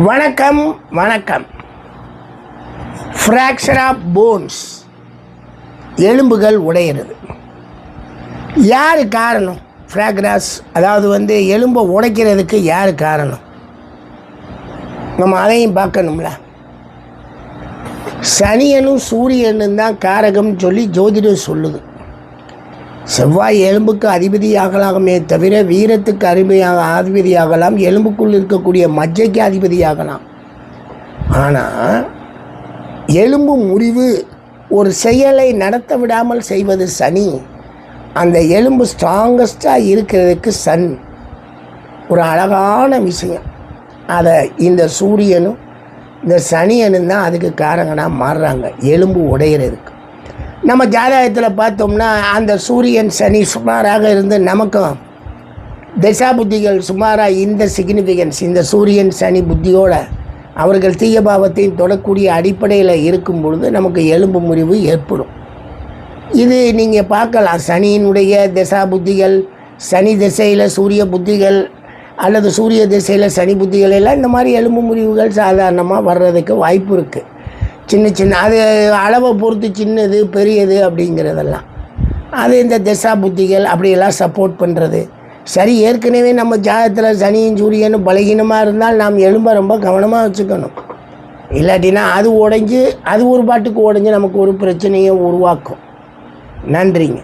வணக்கம் வணக்கம். Fracture of bones, எலும்புகள் உடையிறது. யார் காரணம்? ஃப்ராக்ராஸ், அதாவது எலும்பை உடைக்கிறதுக்கு யார் காரணம்? நம்ம அதையும் பார்க்கணும்ல. சனியனும் சூரியனும் தான் காரகம்னு சொல்லி ஜோதிடம் சொல்லுது. செவ்வாய் எலும்புக்கு அதிபதியாகலாமே தவிர வீரத்துக்கு அதிபதியாகலாம், எலும்புக்குள் இருக்கக்கூடிய மஜ்ஜைக்கு அதிபதியாகலாம். ஆனால் எலும்பு முறிவு ஒரு செயலை நடத்த விடாமல் செய்வது சனி. அந்த எலும்பு ஸ்ட்ராங்கஸ்டாக இருக்கிறதுக்கு சன் ஒரு அழகான விஷயம். அதை இந்த சூரியனும் இந்த சனியனும் தான் அதுக்கு காரணங்களாக மாறுறாங்க எலும்பு உடையிறதுக்கு. நம்ம ஜாதகத்தில் பார்த்தோம்னா அந்த சூரியன் சனி சுமாராக இருந்து நமக்கும் தசா புத்திகள் சுமாராக இந்த சிக்னிஃபிகன்ஸ், இந்த சூரியன் சனி புத்தியோடு அவர்கள் தீய பாவத்தையும் தொடக்கூடிய அடிப்படையில் இருக்கும் பொழுது நமக்கு எலும்பு முறிவு ஏற்படும். இது நீங்கள் பார்க்கலாம். சனியினுடைய தசா புத்திகள், சனி திசையில் சூரிய புத்திகள் அல்லது சூரிய திசையில் சனி புத்திகள் எல்லாம் இந்த மாதிரி எலும்பு முறிவுகள் சாதாரணமாக வர்றதுக்கு வாய்ப்பு இருக்குது. சின்ன சின்ன, அது அளவை பொறுத்து சின்னது பெரியது அப்படிங்கிறதெல்லாம் அது இந்த தசா புத்திகள் அப்படியெல்லாம் சப்போர்ட் பண்ணுறது. சரி, ஏற்கனவே நம்ம ஜாதகத்தில் சனியும் சூரியனும் பலகீனமாக இருந்தால் நாம் எலும்பை ரொம்ப கவனமாக வச்சுக்கணும். இல்லாட்டினா அது உடைஞ்சு அது ஒரு பாட்டுக்கு உடைஞ்சு நமக்கு ஒரு பிரச்சனையை உருவாக்கும். நன்றிங்க.